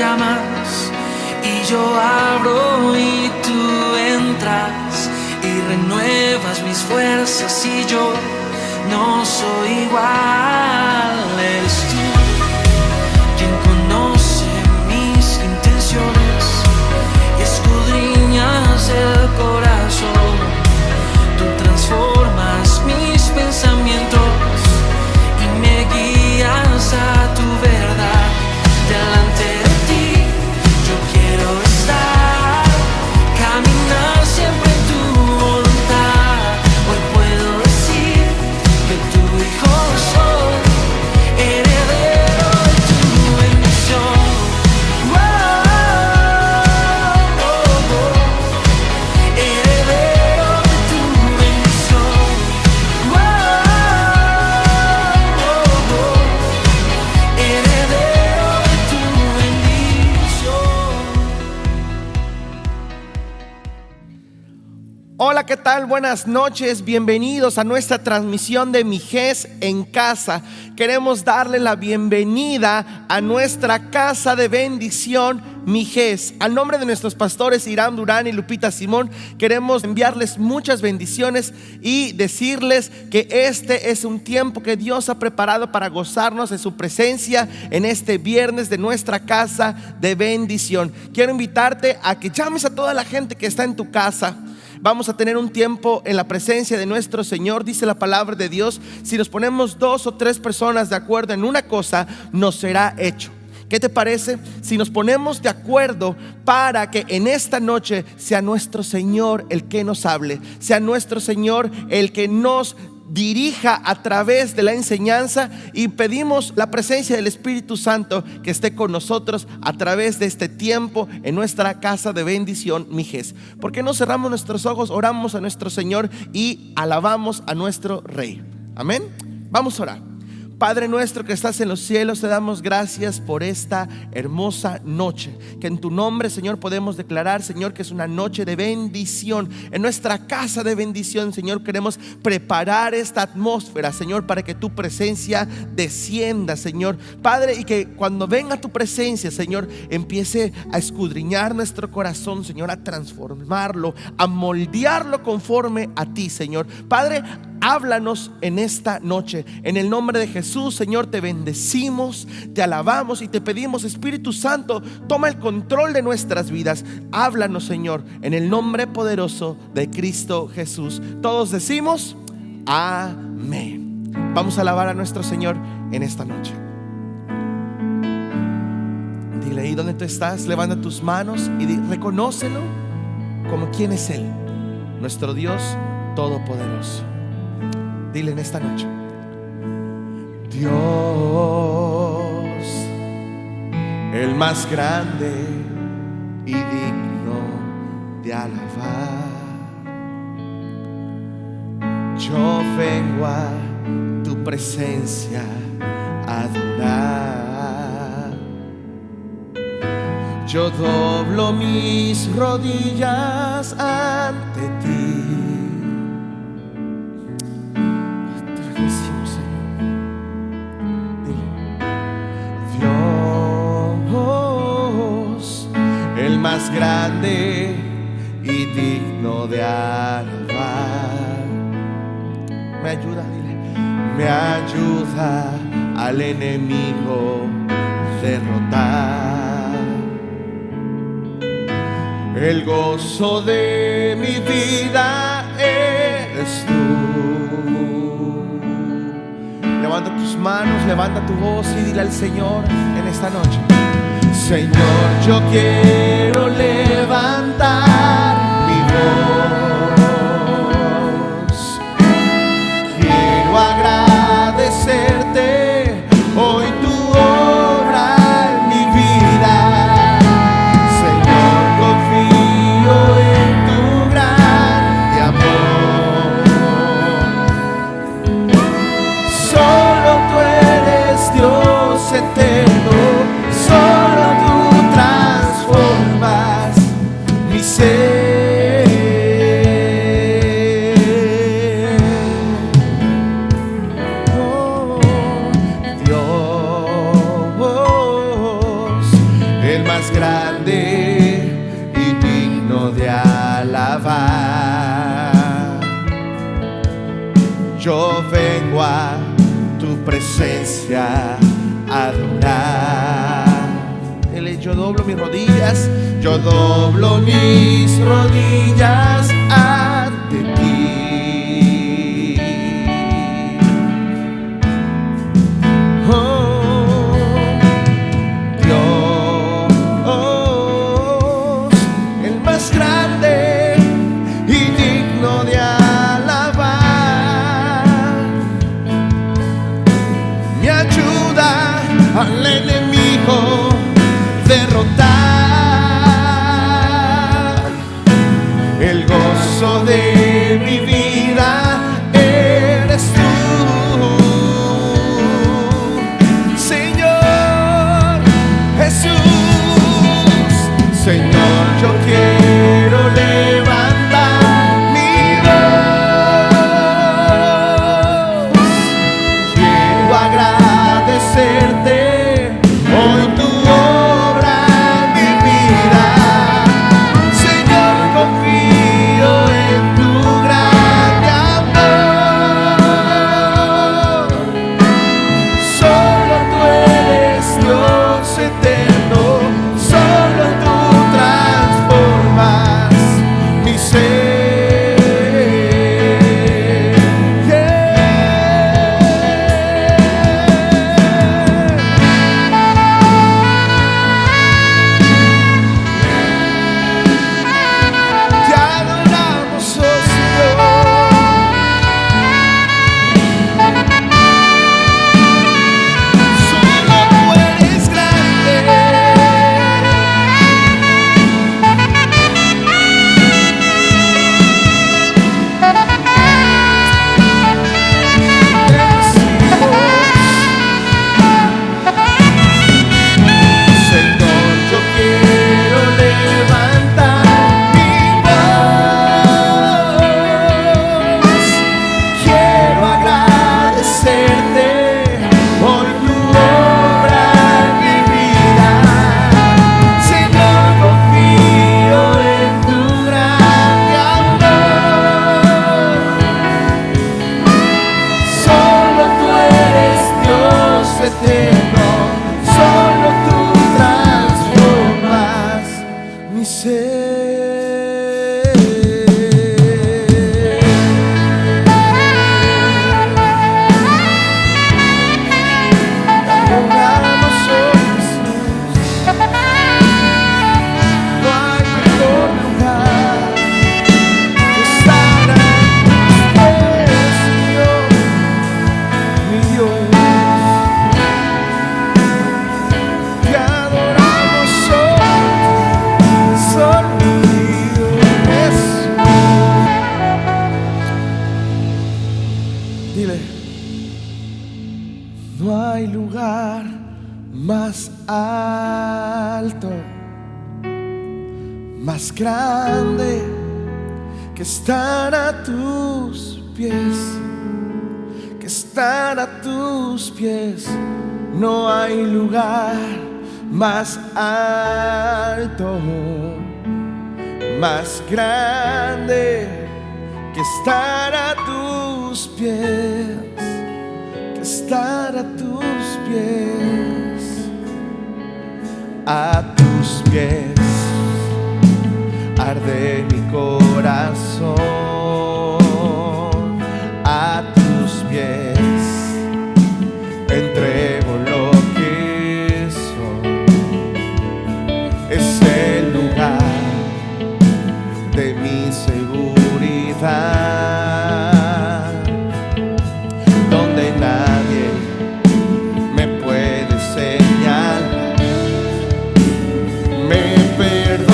llamas y yo abro y tú entras y renuevas mis fuerzas y yo no soy igual. Eres tú quien conoce mis intenciones y escudriñas el corazón. Tú transformas mis pensamientos y me guías a tu verdad. Delante de ti yo quiero estar, caminar siempre en tu voluntad. Hoy puedo decir que tu hijo soy, heredero de tu bendición. Heredero de tu bendición. Heredero de tu bendición. Hola, ¿qué tal? Buenas noches, bienvenidos a nuestra transmisión de Mijés en Casa. Queremos darle la bienvenida a nuestra casa de bendición Mijés. Al nombre de nuestros pastores Irán Durán y Lupita Simón, queremos enviarles muchas bendiciones y decirles que este es un tiempo que Dios ha preparado para gozarnos de su presencia en este viernes de nuestra casa de bendición. Quiero invitarte a que llames a toda la gente que está en tu casa. Vamos a tener un tiempo en la presencia de nuestro Señor. Dice la palabra de Dios: si nos ponemos 2 o 3 personas de acuerdo en una cosa, nos será hecho. ¿Qué te parece si nos ponemos de acuerdo para que en esta noche sea nuestro Señor el que nos hable, sea nuestro Señor el que nos dirija a través de la enseñanza? Y pedimos la presencia del Espíritu Santo que esté con nosotros a través de este tiempo en nuestra casa de bendición Mijés. ¿Por qué no cerramos nuestros ojos, oramos a nuestro Señor y alabamos a nuestro Rey? Amén. Vamos a orar. Padre nuestro que estás en los cielos, te damos gracias por esta hermosa noche, que en tu nombre, Señor, podemos declarar, Señor, que es una noche de bendición. En nuestra casa de bendición, Señor, queremos preparar esta atmósfera, Señor, para que tu presencia descienda, Señor, Padre, y que cuando venga tu presencia, Señor, empiece a escudriñar nuestro corazón, Señor, a transformarlo, a moldearlo conforme a ti, Señor. Padre, háblanos en esta noche. En el nombre de Jesús, Señor, te bendecimos, te alabamos y te pedimos, Espíritu Santo, toma el control de nuestras vidas. Háblanos, Señor, en el nombre poderoso de Cristo Jesús. Todos decimos amén. Vamos a alabar a nuestro Señor en esta noche. Dile ahí donde tú estás, levanta tus manos y reconócelo como quien es Él, nuestro Dios todopoderoso. Dile en esta noche: Dios, el más grande y digno de alabar. Yo vengo a tu presencia a adorar. Yo doblo mis rodillas ante ti. Más grande y digno de alabar. Me ayuda, dile. Me ayuda al enemigo derrotar. El gozo de mi vida eres tú. Levanta tus manos, levanta tu voz y dile al Señor en esta noche: Señor, yo quiero levantar mi voz. Quiero agradecerte hoy tu obra en mi vida. Señor, confío en tu gran amor. Solo tú eres Dios eterno. Solo tú transformas. puse a adorar. Yo doblo mis rodillas, yo doblo mis rodillas ante ti. Oh, Dios, el más grande y digno de alabar, me ayuda al enemigo derrotar. El gozo de mi vida eres tú, Señor Jesús. Señor, yo quiero levantar mi voz, quiero agradecerte hoy tu obra en mi vida. Señor, confío en tu grande amor. Solo tú eres Dios eterno, solo tú transformas mi ser. Solo tú transformas mi ser. Adoramos, oh Jesús. No hay mejor lugar que estar a tus pies, Señor, mi Dios. No hay lugar más alto, más grande que estar a tus pies, que estar a tus pies. No hay lugar más alto, más grande que estar a tus pies, que estar a tus pies, a tus pies arde mi corazón, a tus pies entrego lo que soy. Es el lugar de mi seguridad, donde nadie me puede señalar. Me perdonaste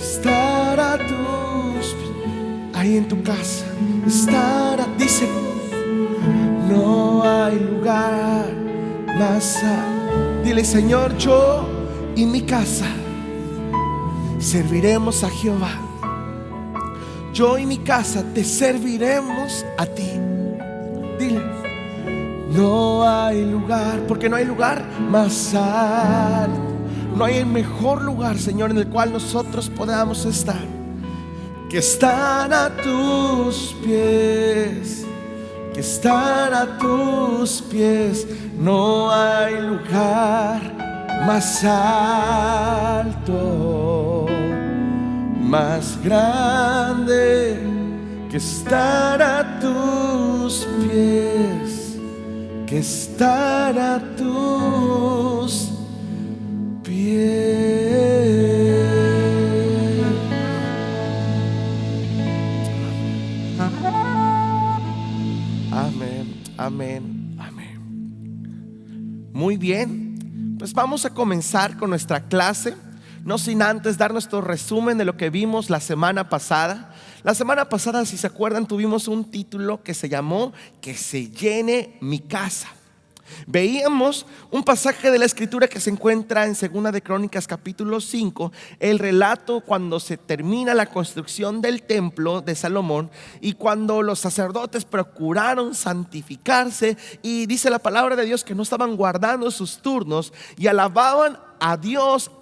estar a tus pies. Ahí en tu casa, dice, no hay lugar más alto. Dile, Señor, yo y mi casa serviremos a Jehová. Yo y mi casa te serviremos a ti. Dile, no hay lugar, porque no hay lugar más alto. No hay el mejor lugar, Señor, en el cual nosotros podamos estar que estar a tus pies. Que estar a tus pies. No hay lugar más alto, más grande que estar a tus pies, que estar a tus pies. Amén, amén, amén. Muy bien, pues vamos a comenzar con nuestra clase. No sin antes dar nuestro resumen de lo que vimos la semana pasada. La semana pasada, si se acuerdan, tuvimos un título que se llamó Que se llene mi casa. Veíamos un pasaje de la escritura que se encuentra en 2 de Crónicas capítulo 5, el relato cuando se termina la construcción del templo de Salomón y cuando los sacerdotes procuraron santificarse, y dice la palabra de Dios que no estaban guardando sus turnos y alababan a Dios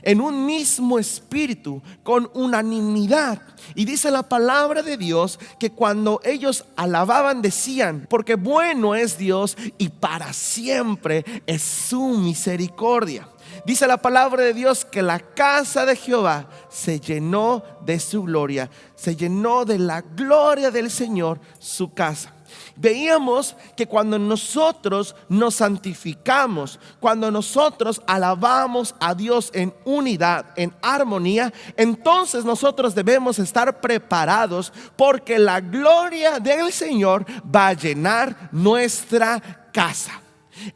en un mismo espíritu, con unanimidad. Y dice la palabra de Dios que cuando ellos alababan decían, porque bueno es Dios y para siempre es su misericordia. Dice la palabra de Dios que la casa de Jehová se llenó de su gloria, se llenó de la gloria del Señor su casa. Veíamos que cuando nosotros nos santificamos, cuando nosotros alabamos a Dios en unidad, en armonía, entonces nosotros debemos estar preparados, porque la gloria del Señor va a llenar nuestra casa.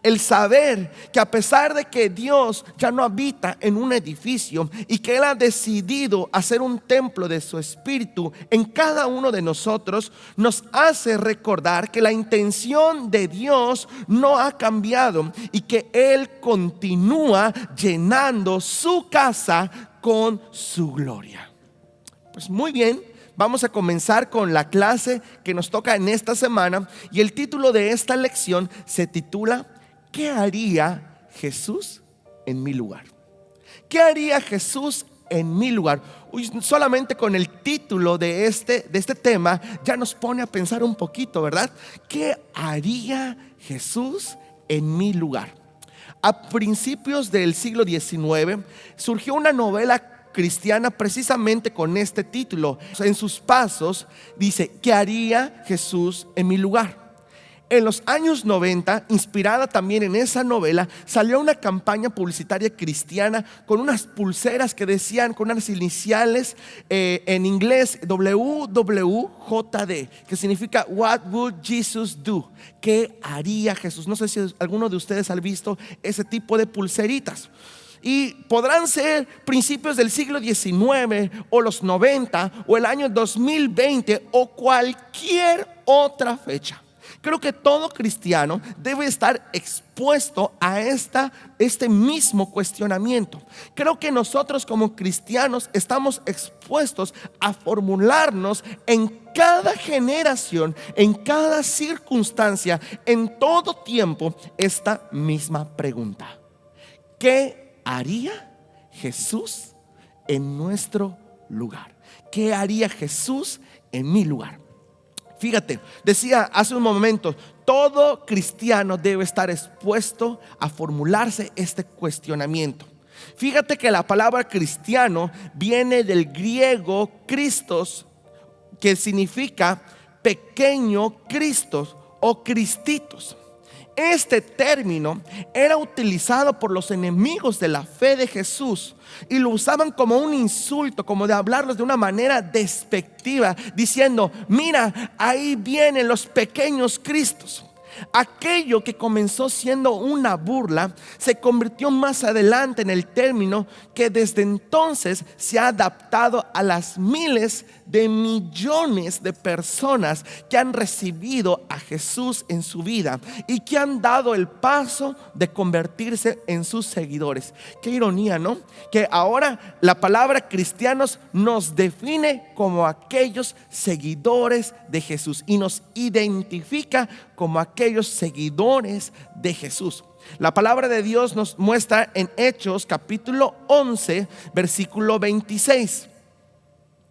El saber que a pesar de que Dios ya no habita en un edificio y que Él ha decidido hacer un templo de su espíritu en cada uno de nosotros, nos hace recordar que la intención de Dios no ha cambiado y que Él continúa llenando su casa con su gloria. Pues muy bien, vamos a comenzar con la clase que nos toca en esta semana, y el título de esta lección se titula ¿Qué haría Jesús en mi lugar? ¿Qué haría Jesús en mi lugar? Solamente con el título de este tema ya nos pone a pensar un poquito, ¿verdad? ¿Qué haría Jesús en mi lugar? A principios del siglo XIX surgió una novela cristiana precisamente con este título. En sus pasos dice, ¿qué haría Jesús en mi lugar? En los años 90, inspirada también en esa novela, salió una campaña publicitaria cristiana con unas pulseras que decían, con unas iniciales en inglés, WWJD, que significa What would Jesus do? ¿Qué haría Jesús? No sé si alguno de ustedes ha visto ese tipo de pulseritas. Y podrán ser principios del siglo XIX o los 90 o el año 2020 o cualquier otra fecha. Creo que todo cristiano debe estar expuesto a este mismo cuestionamiento. Creo que nosotros como cristianos estamos expuestos a formularnos en cada generación, en cada circunstancia, en todo tiempo, esta misma pregunta: ¿qué haría Jesús en nuestro lugar? ¿Qué haría Jesús en mi lugar? Fíjate, decía hace un momento, todo cristiano debe estar expuesto a formularse este cuestionamiento. Fíjate que la palabra cristiano viene del griego Christos, que significa pequeño Cristos o Cristitos. Este término era utilizado por los enemigos de la fe de Jesús y lo usaban como un insulto, como de hablarlos de una manera despectiva, diciendo: mira, ahí vienen los pequeños Cristos. Aquello que comenzó siendo una burla se convirtió más adelante en el término que desde entonces se ha adaptado a las miles de millones de personas que han recibido a Jesús en su vida y que han dado el paso de convertirse en sus seguidores. Qué ironía, ¿no? Que ahora la palabra cristianos nos define como aquellos seguidores de Jesús y nos identifica como aquellos seguidores de Jesús. La palabra de Dios nos muestra en Hechos capítulo 11 versículo 26.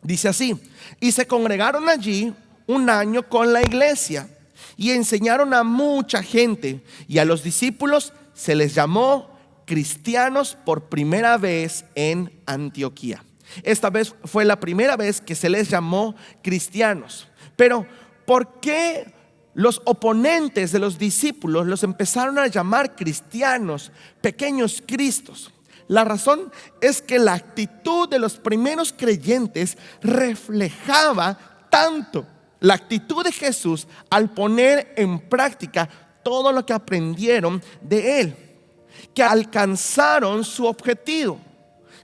Dice así: y se congregaron allí un año con la iglesia y enseñaron a mucha gente, y a los discípulos se les llamó cristianos por primera vez en Antioquía. Esta vez fue la primera vez que se les llamó cristianos. Pero ¿por qué los oponentes de los discípulos los empezaron a llamar cristianos, pequeños cristos? La razón es que la actitud de los primeros creyentes reflejaba tanto la actitud de Jesús al poner en práctica todo lo que aprendieron de Él, que alcanzaron su objetivo.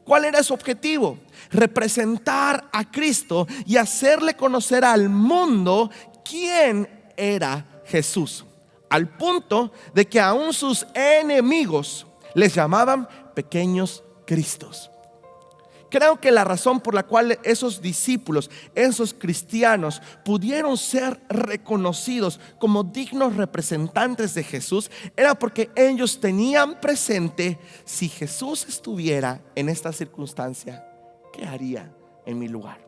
¿Cuál era su objetivo? Representar a Cristo y hacerle conocer al mundo quién era Jesús, al punto de que aún sus enemigos les llamaban pequeños cristos. Creo que la razón por la cual esos discípulos, esos cristianos, pudieron ser reconocidos como dignos representantes de Jesús era porque ellos tenían presente: si Jesús estuviera en esta circunstancia, ¿qué haría en mi lugar?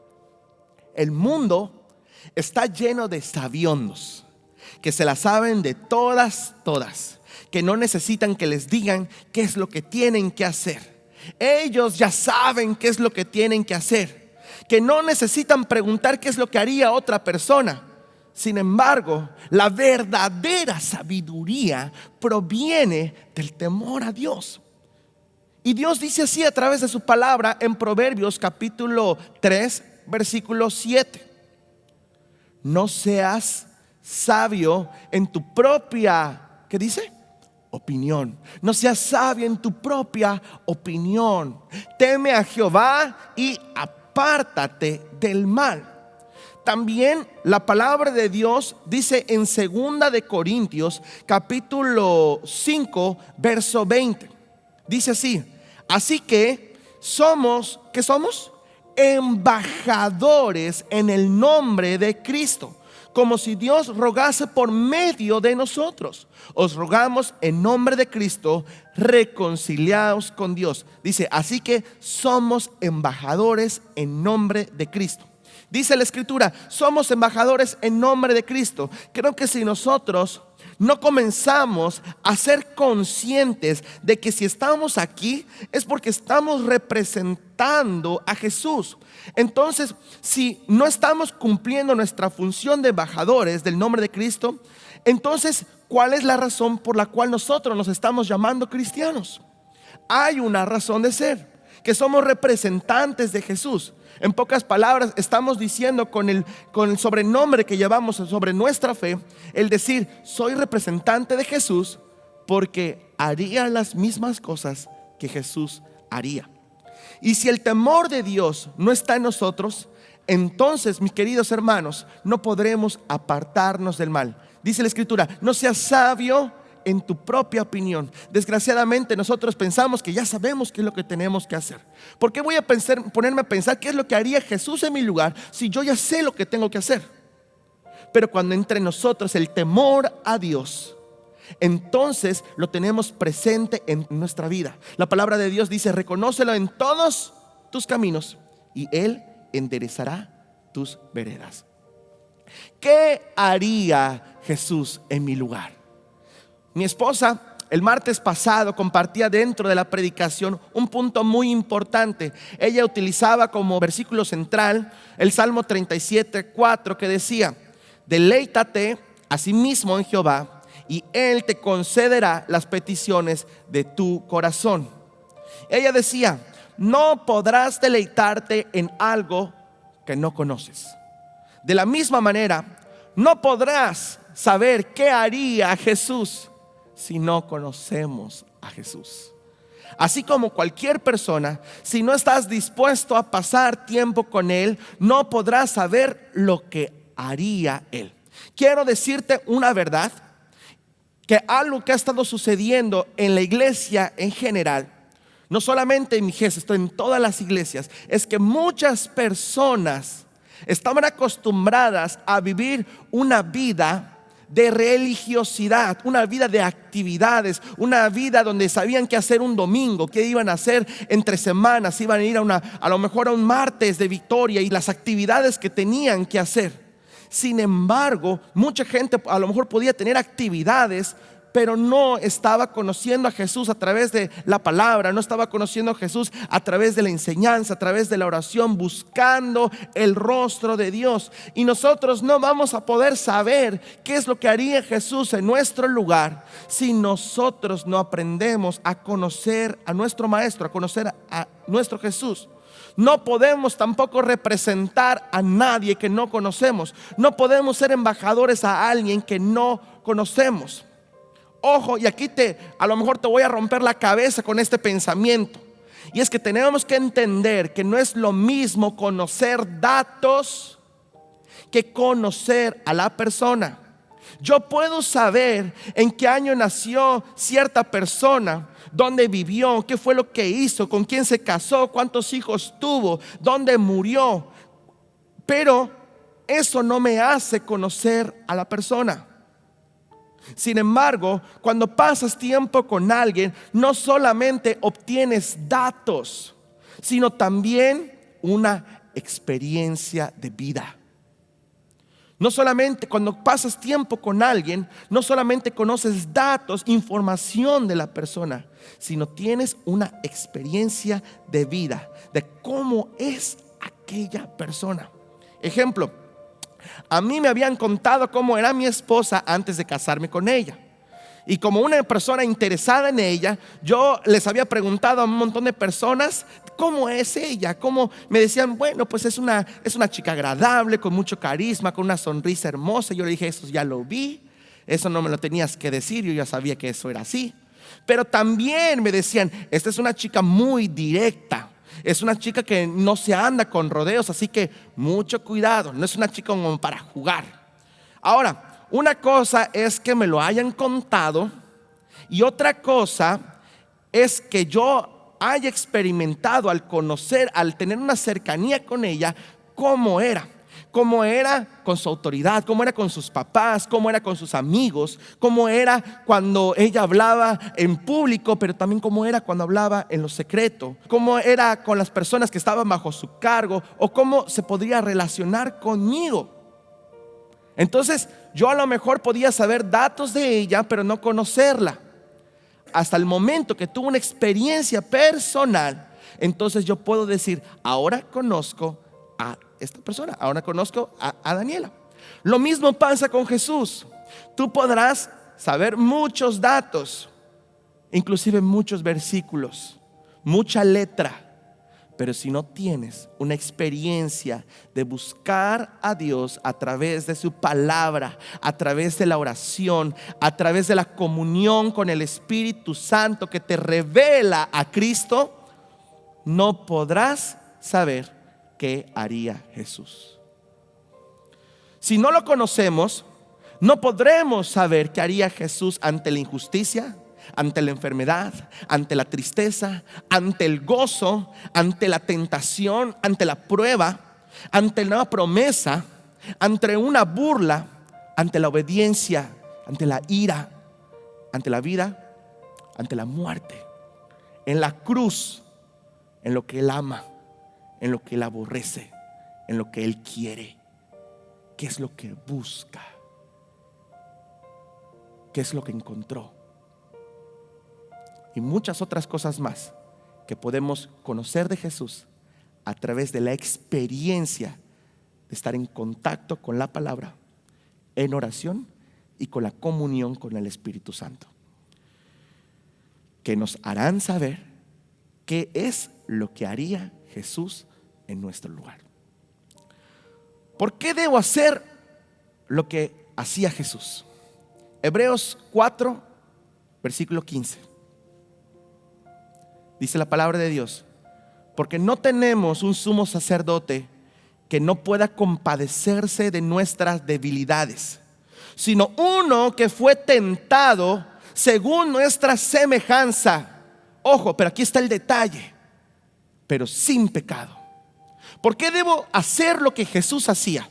El mundo está lleno de sabiondos que se la saben de todas, que no necesitan que les digan qué es lo que tienen que hacer. Ellos ya saben qué es lo que tienen que hacer, que no necesitan preguntar qué es lo que haría otra persona. Sin embargo, la verdadera sabiduría proviene del temor a Dios. Y Dios dice así a través de su palabra en Proverbios capítulo 3 versículo 7: no seas sabio en tu propia, ¿qué dice? Opinión. No seas sabio en tu propia opinión. Teme a Jehová y apártate del mal. También la palabra de Dios dice en 2 de Corintios capítulo 5 verso 20. Dice así: así que somos, ¿qué somos? Embajadores en el nombre de Cristo, como si Dios rogase por medio de nosotros. Os rogamos en nombre de Cristo, reconciliaos con Dios. Dice, así que somos embajadores en nombre de Cristo. Dice la Escritura, somos embajadores en nombre de Cristo. Creo que si nosotros no comenzamos a ser conscientes de que si estamos aquí es porque estamos representando a Jesús. Entonces, si no estamos cumpliendo nuestra función de embajadores del nombre de Cristo, entonces, ¿cuál es la razón por la cual nosotros nos estamos llamando cristianos? Hay una razón de ser, que somos representantes de Jesús. En pocas palabras, estamos diciendo con el sobrenombre que llevamos sobre nuestra fe, el decir, soy representante de Jesús porque haría las mismas cosas que Jesús haría. Y si el temor de Dios no está en nosotros, entonces, mis queridos hermanos, no podremos apartarnos del mal. Dice la Escritura, no seas sabio en tu propia opinión. Desgraciadamente nosotros pensamos que ya sabemos qué es lo que tenemos que hacer. ¿Por qué voy a ponerme a pensar qué es lo que haría Jesús en mi lugar si yo ya sé lo que tengo que hacer? Pero cuando entre nosotros el temor a Dios, entonces lo tenemos presente en nuestra vida. La palabra de Dios dice, reconócelo en todos tus caminos y Él enderezará tus veredas. ¿Qué haría Jesús en mi lugar? Mi esposa el martes pasado compartía dentro de la predicación un punto muy importante. Ella utilizaba como versículo central el Salmo 37:4 que decía, deleítate asimismo en Jehová y Él te concederá las peticiones de tu corazón. Ella decía, no podrás deleitarte en algo que no conoces. De la misma manera, no podrás saber qué haría Jesús si no conocemos a Jesús. Así como cualquier persona, si no estás dispuesto a pasar tiempo con Él, no podrás saber lo que haría Él. Quiero decirte una verdad, que algo que ha estado sucediendo en la iglesia en general, no solamente en mi iglesia, esto en todas las iglesias, es que muchas personas estaban acostumbradas a vivir una vida de religiosidad, una vida de actividades, una vida donde sabían qué hacer un domingo, qué iban a hacer entre semanas, iban a ir a lo mejor a un martes de victoria y las actividades que tenían que hacer. Sin embargo, mucha gente a lo mejor podía tener actividades, pero no estaba conociendo a Jesús a través de la palabra, no estaba conociendo a Jesús a través de la enseñanza, a través de la oración, buscando el rostro de Dios. Y nosotros no vamos a poder saber qué es lo que haría Jesús en nuestro lugar si nosotros no aprendemos a conocer a nuestro Maestro, a conocer a nuestro Jesús. No podemos tampoco representar a nadie que no conocemos. No podemos ser embajadores a alguien que no conocemos. Ojo, y aquí a lo mejor te voy a romper la cabeza con este pensamiento. Y es que tenemos que entender que no es lo mismo conocer datos que conocer a la persona. Yo puedo saber en qué año nació cierta persona, dónde vivió, qué fue lo que hizo, con quién se casó, cuántos hijos tuvo, dónde murió. Pero eso no me hace conocer a la persona. Sin embargo, cuando pasas tiempo con alguien, no solamente obtienes datos, sino también una experiencia de vida. No solamente cuando pasas tiempo con alguien, no solamente conoces datos, información de la persona, sino tienes una experiencia de vida, de cómo es aquella persona. Ejemplo, a mí me habían contado cómo era mi esposa antes de casarme con ella. Y como una persona interesada en ella, yo les había preguntado a un montón de personas cómo es ella, cómo me decían, bueno, pues es una chica agradable, con mucho carisma, con una sonrisa hermosa. Yo le dije, eso ya lo vi, eso no me lo tenías que decir, yo ya sabía que eso era así. Pero también me decían, esta es una chica muy directa, es una chica que no se anda con rodeos, así que mucho cuidado, no es una chica como para jugar. Ahora, una cosa es que me lo hayan contado y otra cosa es que yo haya experimentado al conocer, al tener una cercanía con ella, cómo era con su autoridad, cómo era con sus papás, cómo era con sus amigos, cómo era cuando ella hablaba en público, pero también cómo era cuando hablaba en lo secreto, cómo era con las personas que estaban bajo su cargo o cómo se podría relacionar conmigo. Entonces yo a lo mejor podía saber datos de ella, pero no conocerla. Hasta el momento que tuve una experiencia personal, entonces yo puedo decir, ahora conozco a esta persona, ahora conozco a Daniela. Lo mismo pasa con Jesús. Tú podrás saber muchos datos, inclusive muchos versículos, mucha letra, pero si no tienes una experiencia de buscar a Dios a través de su palabra, a través de la oración, a través de la comunión con el Espíritu Santo que te revela a Cristo, no podrás saber qué haría Jesús. Si no lo conocemos, no podremos saber qué haría Jesús ante la injusticia, ante la enfermedad, ante la tristeza, ante el gozo, ante la tentación, ante la prueba, ante la promesa, ante una burla, ante la obediencia, ante la ira, ante la vida, ante la muerte, en la cruz, en lo que Él ama, en lo que Él aborrece, en lo que Él quiere. ¿Qué es lo que busca? ¿Qué es lo que encontró? Y muchas otras cosas más que podemos conocer de Jesús a través de la experiencia de estar en contacto con la palabra, en oración y con la comunión con el Espíritu Santo, que nos harán saber qué es lo que haría Jesús en nuestro lugar. ¿Por qué debo hacer lo que hacía Jesús? Hebreos 4, versículo 15. Dice la palabra de Dios: porque no tenemos un sumo sacerdote que no pueda compadecerse de nuestras debilidades, sino uno que fue tentado según nuestra semejanza. Ojo, pero aquí está el detalle: pero sin pecado. ¿Por qué debo hacer lo que Jesús hacía?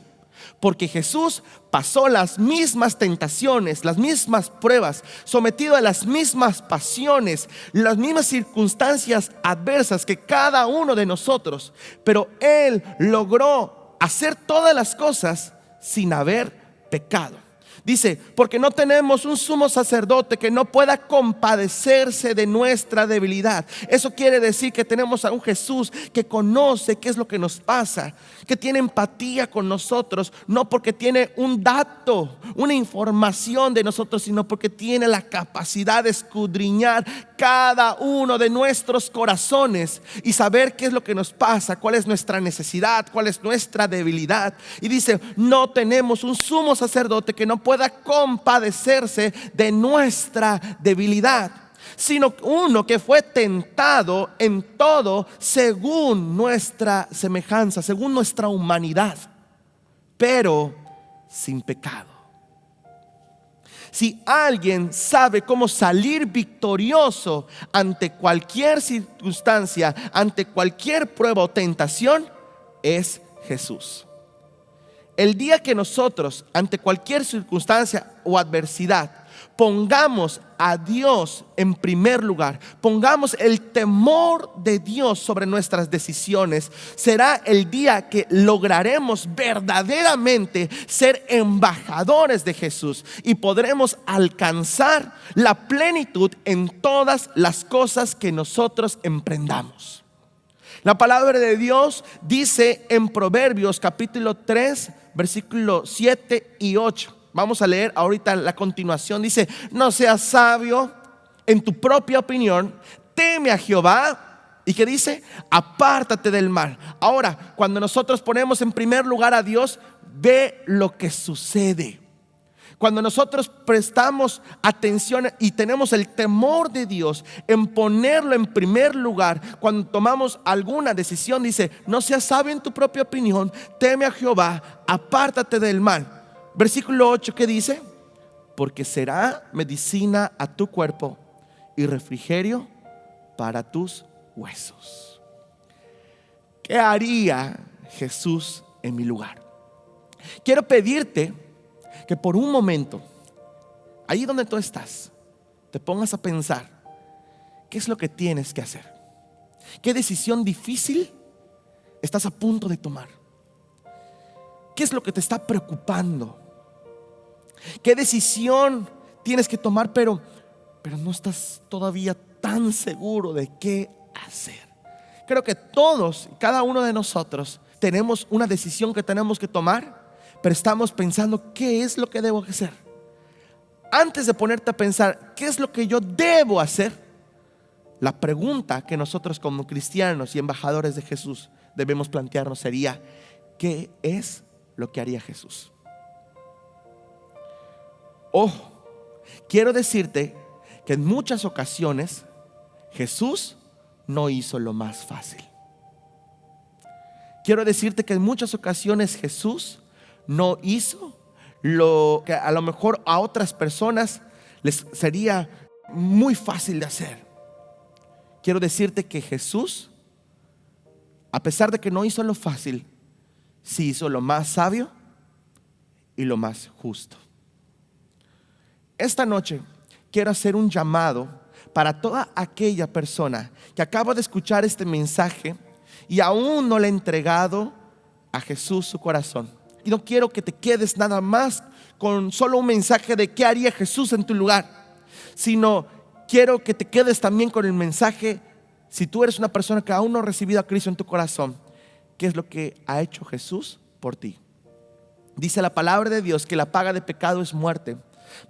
Porque Jesús pasó las mismas tentaciones, las mismas pruebas, sometido a las mismas pasiones, las mismas circunstancias adversas que cada uno de nosotros. Pero Él logró hacer todas las cosas sin haber pecado. Dice: porque no tenemos un sumo sacerdote que no pueda compadecerse de nuestra debilidad. Eso quiere decir que tenemos a un Jesús que conoce qué es lo que nos pasa, que tiene empatía con nosotros, no porque tiene un dato, una información de nosotros, sino porque tiene la capacidad de escudriñar cada uno de nuestros corazones y saber qué es lo que nos pasa, cuál es nuestra necesidad, cuál es nuestra debilidad. Y dice: no tenemos un sumo sacerdote que no pueda compadecerse de nuestra debilidad, sino uno que fue tentado en todo según nuestra semejanza, según nuestra humanidad, pero sin pecado. Si alguien sabe cómo salir victorioso ante cualquier circunstancia, ante cualquier prueba o tentación, es Jesús. El día que nosotros, ante cualquier circunstancia o adversidad, pongamos a Dios en primer lugar, pongamos el temor de Dios sobre nuestras decisiones, será el día que lograremos verdaderamente ser embajadores de Jesús y podremos alcanzar la plenitud en todas las cosas que nosotros emprendamos. La palabra de Dios dice en Proverbios capítulo 3, versículo 7 y 8. Vamos a leer ahorita la continuación. Dice: no seas sabio en tu propia opinión, teme a Jehová. ¿Y qué dice? Apártate del mal. Ahora, cuando nosotros ponemos en primer lugar a Dios, ve lo que sucede. Cuando nosotros prestamos atención y tenemos el temor de Dios en ponerlo en primer lugar, cuando tomamos alguna decisión, dice: no seas sabio en tu propia opinión, teme a Jehová, apártate del mal. Versículo 8, ¿qué dice? Porque será medicina a tu cuerpo y refrigerio para tus huesos. ¿Qué haría Jesús en mi lugar? Quiero pedirte que por un momento, ahí donde tú estás, te pongas a pensar qué es lo que tienes que hacer. ¿Qué decisión difícil estás a punto de tomar? ¿Qué es lo que te está preocupando? ¿Qué decisión tienes que tomar pero no estás todavía tan seguro de qué hacer? Creo que todos, cada uno de nosotros, tenemos una decisión que tenemos que tomar, pero estamos pensando qué es lo que debo hacer. Antes de ponerte a pensar qué es lo que yo debo hacer, la pregunta que nosotros como cristianos y embajadores de Jesús debemos plantearnos sería: ¿qué es lo que haría Jesús? Ojo, quiero decirte que en muchas ocasiones Jesús no hizo lo más fácil. Quiero decirte que en muchas ocasiones Jesús no hizo lo que a lo mejor a otras personas les sería muy fácil de hacer. Quiero decirte que Jesús, a pesar de que no hizo lo fácil, sí hizo lo más sabio y lo más justo. Esta noche quiero hacer un llamado para toda aquella persona que acaba de escuchar este mensaje y aún no le ha entregado a Jesús su corazón. Y no quiero que te quedes nada más con solo un mensaje de qué haría Jesús en tu lugar, sino quiero que te quedes también con el mensaje, si tú eres una persona que aún no ha recibido a Cristo en tu corazón, ¿qué es lo que ha hecho Jesús por ti? Dice la palabra de Dios que la paga de pecado es muerte,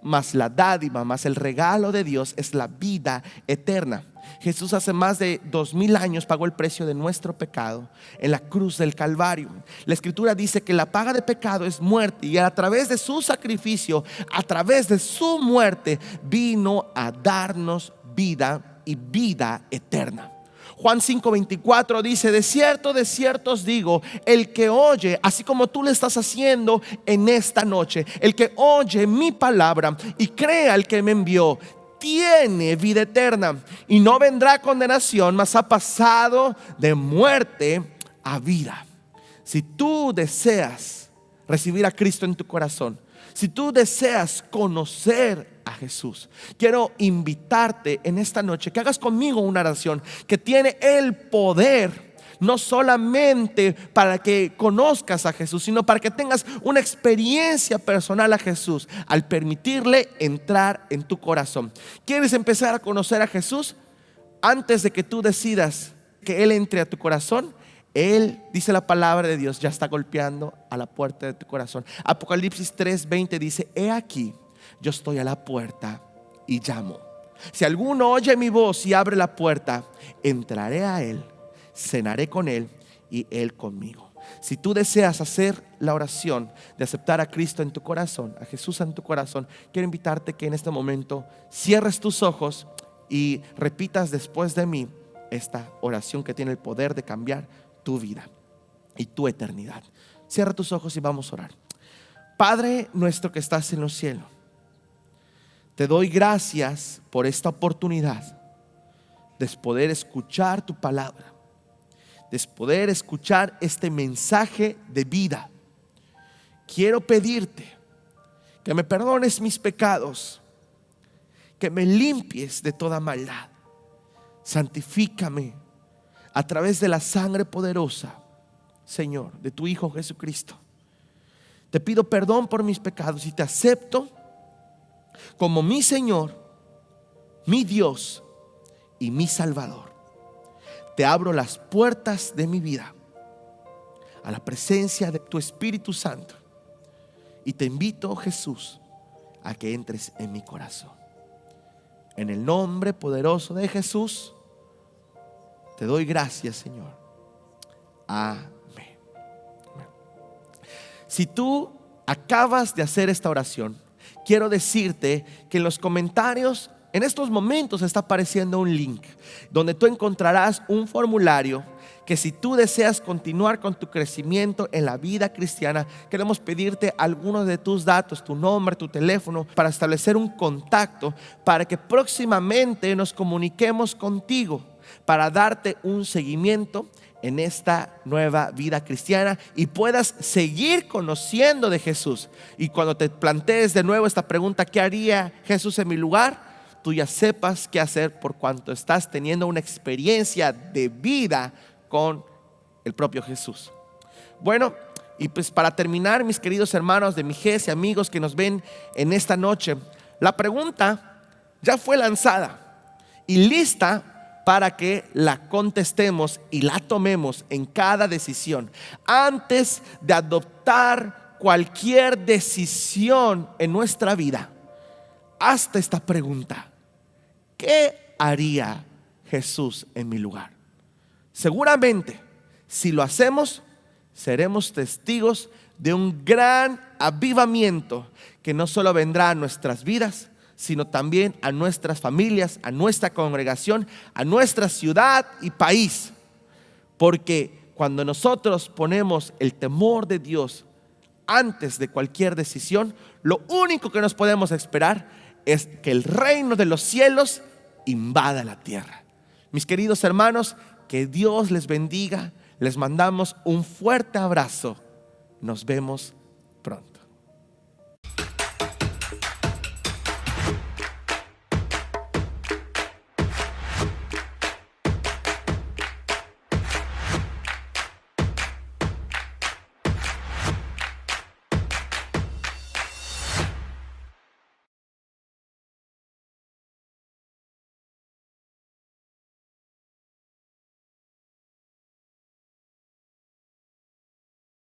mas la dádiva, mas el regalo de Dios es la vida eterna. Jesús hace más de 2000 años pagó el precio de nuestro pecado en la cruz del Calvario. La Escritura dice que la paga de pecado es muerte, y a través de su sacrificio, a través de su muerte, vino a darnos vida y vida eterna. Juan 5:24 dice: de cierto os digo, el que oye, así como tú le estás haciendo en esta noche, el que oye mi palabra y cree al que me envió, tiene vida eterna y no vendrá a condenación, mas ha pasado de muerte a vida. Si tú deseas recibir a Cristo en tu corazón, si tú deseas conocer a Jesús, quiero invitarte en esta noche que hagas conmigo una oración que tiene el poder no solamente para que conozcas a Jesús, sino para que tengas una experiencia personal a Jesús al permitirle entrar en tu corazón. ¿Quieres empezar a conocer a Jesús? Antes de que tú decidas que Él entre a tu corazón, Él, dice la palabra de Dios, ya está golpeando a la puerta de tu corazón. Apocalipsis 3:20 dice: he aquí, yo estoy a la puerta y llamo. Si alguno oye mi voz y abre la puerta, entraré a él, cenaré con él y él conmigo. Si tú deseas hacer la oración de aceptar a Cristo en tu corazón, a Jesús en tu corazón, quiero invitarte que en este momento cierres tus ojos y repitas después de mí esta oración que tiene el poder de cambiar tu vida y tu eternidad. Cierra tus ojos y vamos a orar. Padre nuestro que estás en los cielos, te doy gracias por esta oportunidad de poder escuchar tu palabra, de poder escuchar este mensaje de vida. Quiero pedirte que me perdones mis pecados, que me limpies de toda maldad. Santifícame a través de la sangre poderosa, Señor, de tu Hijo Jesucristo. Te pido perdón por mis pecados y te acepto como mi Señor, mi Dios y mi Salvador. Te abro las puertas de mi vida a la presencia de tu Espíritu Santo y te invito, Jesús, a que entres en mi corazón. En el nombre poderoso de Jesús te doy gracias, Señor. Amén. Si tú acabas de hacer esta oración, quiero decirte que en los comentarios en estos momentos está apareciendo un link donde tú encontrarás un formulario que, si tú deseas continuar con tu crecimiento en la vida cristiana, queremos pedirte algunos de tus datos, tu nombre, tu teléfono, para establecer un contacto para que próximamente nos comuniquemos contigo para darte un seguimiento en esta nueva vida cristiana y puedas seguir conociendo de Jesús. Y cuando te plantees de nuevo esta pregunta: ¿qué haría Jesús en mi lugar?, tú ya sepas qué hacer, por cuanto estás teniendo una experiencia de vida con el propio Jesús. Bueno, y pues para terminar, mis queridos hermanos de Mijes y amigos que nos ven en esta noche, la pregunta ya fue lanzada y lista para que la contestemos y la tomemos en cada decisión. Antes de adoptar cualquier decisión en nuestra vida, hazte esta pregunta: ¿qué haría Jesús en mi lugar? Seguramente, si lo hacemos, seremos testigos de un gran avivamiento que no solo vendrá a nuestras vidas, sino también a nuestras familias, a nuestra congregación, a nuestra ciudad y país. Porque cuando nosotros ponemos el temor de Dios antes de cualquier decisión, lo único que nos podemos esperar es que el reino de los cielos invada la tierra. Mis queridos hermanos, que Dios les bendiga. Les mandamos un fuerte abrazo. Nos vemos pronto.